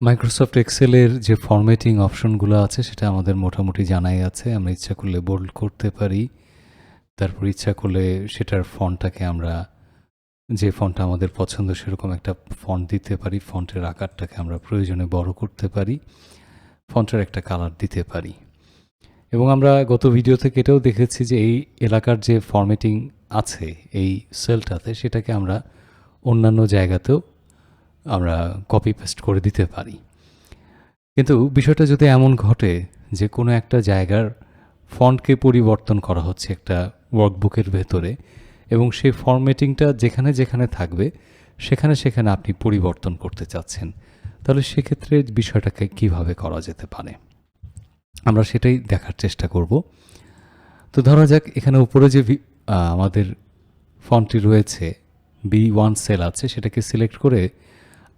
Microsoft এক্সেলের যে formatting অপশনগুলো আছে সেটা আমাদের মোটামুটি জানাই আছে। আমরা ইচ্ছা করলে বোল্ড করতে পারি, তারপর ইচ্ছা করলে সেটার ফন্টটাকে আমরা যে ফন্টটা আমাদের পছন্দ সেরকম একটা ফন্ট দিতে পারি। ফন্টের আকারটাকে আমরা প্রয়োজনে বড় করতে পারি, ফন্টের একটা কালার দিতে পারি। এবং আমরা গত ভিডিও থেকে এটাও দেখেছি যে এই এলাকার যে ফরম্যাটিং আছে এই সেলটাতে, সেটাকে আমরা অন্যান্য জায়গাতেও আমরা কপি পেস্ট করে দিতে পারি। কিন্তু বিষয়টা যদি এমন ঘটে যে কোনো একটা জায়গার ফন্টকে পরিবর্তন করা হচ্ছে একটা ওয়ার্কবুকের ভেতরে, এবং সেই ফরম্যাটিংটা যেখানে যেখানে থাকবে সেখানে সেখানে আপনি পরিবর্তন করতে চাচ্ছেন, তাহলে সেক্ষেত্রে বিষয়টাকে কিভাবে করা যেতে পারে আমরা সেটাই দেখার চেষ্টা করব। তো ধরা যাক এখানে উপরে যে আমাদের ফন্টটি রয়েছে B1 সেল আছে, সেটাকে সিলেক্ট করে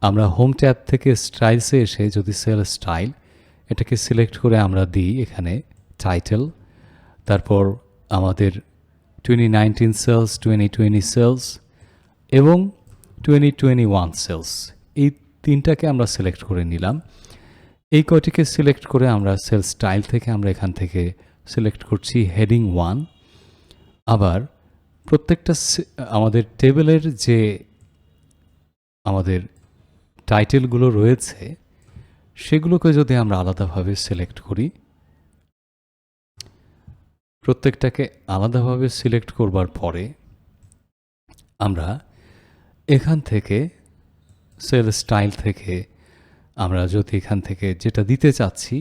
আমরা হোম ট্যাব থেকে স্টাইলসে এসে যদি সেল স্টাইল এটাকে সিলেক্ট করে আমরা দিই এখানে টাইটেল, তারপর আমাদের 2019 সেলস, 2020 সেলস এবং 2021 সেলস, এই তিনটাকে আমরা সিলেক্ট করে নিলাম। এই কয়টিকে সিলেক্ট করে আমরা সেল স্টাইল থেকে আমরা এখান থেকে সিলেক্ট করছি হেডিং 1। আবার প্রত্যেকটা আমাদের টেবিলের যে আমাদের টাইটেলগুলো রয়েছে সেগুলোকে যদি আমরা আলাদাভাবে সিলেক্ট করি, প্রত্যেকটাকে আলাদাভাবে সিলেক্ট করবার পরে আমরা এখান থেকে সেল স্টাইল থেকে আমরা যদি এখান থেকে যেটা দিতে চাচ্ছি,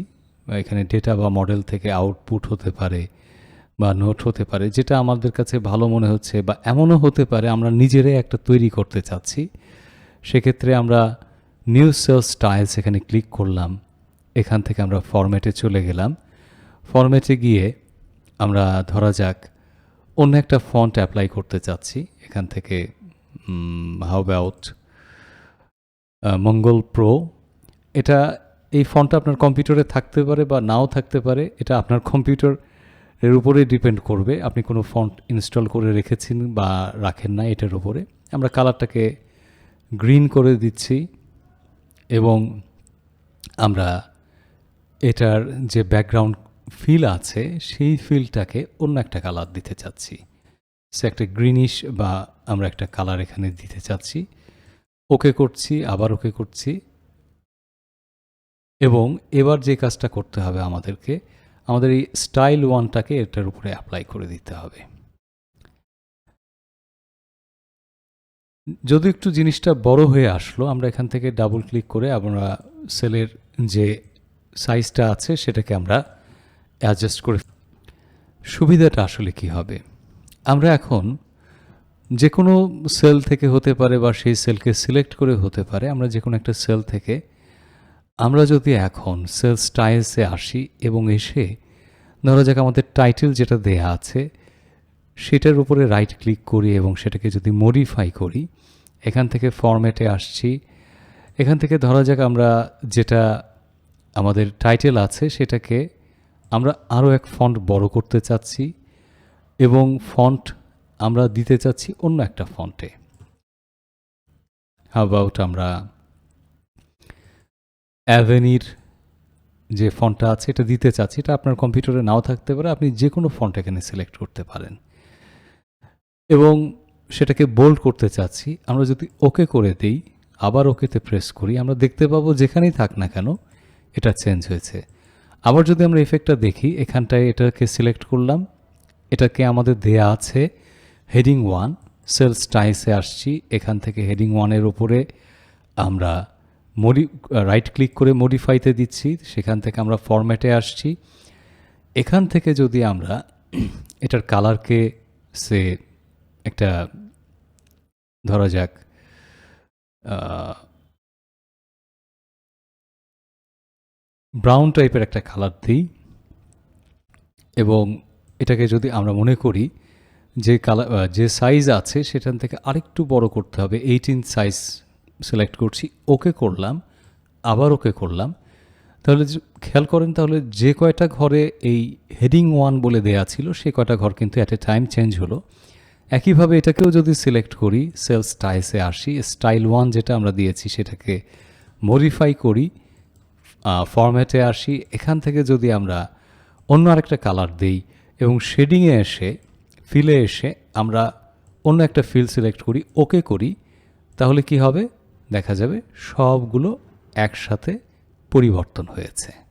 এখানে ডেটা বা মডেল থেকে আউটপুট হতে পারে বা নোট হতে পারে, যেটা আমাদের কাছে ভালো মনে হচ্ছে, বা এমনও হতে পারে আমরা নিজেরাই একটা তৈরি করতে চাচ্ছি, সেক্ষেত্রে আমরা নিউ সেল স্টাইলস এখানে ক্লিক করলাম। এখান থেকে আমরা ফরম্যাটে চলে গেলাম। ফরম্যাটে গিয়ে আমরা ধরা যাক অন্য একটা ফন্ট অ্যাপ্লাই করতে চাচ্ছি, এখান থেকে হাউ অ্যাবাউট মঙ্গল প্রো। এটা এই ফন্টটা আপনার কম্পিউটারে থাকতে পারে বা নাও থাকতে পারে, এটা আপনার কম্পিউটারের উপরে ডিপেন্ড করবে আপনি কোনো ফন্ট ইনস্টল করে রেখেছেন বা রাখেন না এটার উপরে। আমরা কালারটাকে গ্রিন করে দিচ্ছি এবং আমরা এটার যে ব্যাকগ্রাউন্ড ফিল আছে সেই ফিলটাকে অন্য একটা কালার দিতে চাচ্ছি, সে একটা গ্রিনিশ বা আমরা একটা কালার এখানে দিতে চাচ্ছি। ওকে করছি, আবার ওকে করছি, এবং এবার যে কাজটা করতে হবে আমাদেরকে, আমাদের এই স্টাইল 1টাকে এটার উপরে অ্যাপ্লাই করে দিতে হবে। যদি একটু জিনিসটা বড় হয়ে আসলো, আমরা এখান থেকে ডাবল ক্লিক করে আমরা সেলের যে সাইজটা আছে সেটাকে আমরা অ্যাডজাস্ট করে। সুবিধাটা আসলে কি হবে, আমরা এখন যে কোনো সেল থেকে হতে পারে বা সেই সেলকে সিলেক্ট করে হতে পারে, আমরা যে কোনো একটা সেল থেকে আমরা যদি এখন সেল স্টাইলসে আসি এবং এসে ধরা যাক আমাদের টাইটেল যেটা দেয়া আছে সেটার উপরে রাইট ক্লিক করি এবং সেটাকে যদি মডিফাই করি, এখান থেকে ফরম্যাটে আসছি, এখান থেকে ধরা যাক আমরা যেটা আমাদের টাইটেল আছে সেটাকে আমরা আরও এক ফন্ট বড় করতে চাচ্ছি এবং ফন্ট আমরা দিতে চাচ্ছি অন্য একটা ফন্টে। হাউ অ্যাবাউট আমরা অ্যাভেনির যে ফন্টটা আছে এটা দিতে চাচ্ছি, এটা আপনার কম্পিউটারে নাও থাকতে পারে, আপনি যে কোনো ফন্ট এখানে সিলেক্ট করতে পারেন এবং সেটাকে বোল্ড করতে চাচ্ছি। আমরা যদি ওকে করে দিই, আবার ওকেতে প্রেস করি, আমরা দেখতে পাবো যেখানেই থাক না কেন এটা চেঞ্জ হয়েছে। আবার যদি আমরা ইফেক্টটা দেখি, এখানটায় এটাকে সিলেক্ট করলাম, এটাকে আমাদের দেয়া আছে হেডিং 1, সেল স্টাইলসে আসছি, এখান থেকে হেডিং 1-এর উপরে আমরা রাইট ক্লিক করে মডিফাইতে দিচ্ছি, সেখান থেকে আমরা ফরম্যাটে আসছি। এখান থেকে যদি আমরা এটার কালারকে সে একটা ধরা যাক ব্রাউন টাইপের একটা কালার দিই, এবং এটাকে যদি আমরা মনে করি যে কালার যে সাইজ আছে সেখান থেকে আরেকটু বড় করতে হবে, 18 সাইজ সিলেক্ট করছি, ওকে করলাম, আবার ওকে করলাম, তাহলে খেয়াল করেন তাহলে যে কয়টা ঘরে এই হেডিং 1 বলে দেয়া ছিল সে কয়টা ঘর কিন্তু অ্যাট এ টাইম চেঞ্জ হলো। একইভাবে এটাকেও যদি সিলেক্ট করি, সেল স্টাইলসে আসি, স্টাইল 1 যেটা আমরা দিয়েছি সেটাকে মডিফাই করি, ফরম্যাটে আসি, এখান থেকে যদি আমরা অন্য আরেকটা কালার দেই এবং শেডিংয়ে এসে ফিলে এসে আমরা অন্য একটা ফিল সিলেক্ট করি, ওকে করি, তাহলে কি হবে? দেখা যাবে সবগুলো একসাথে পরিবর্তন হয়েছে।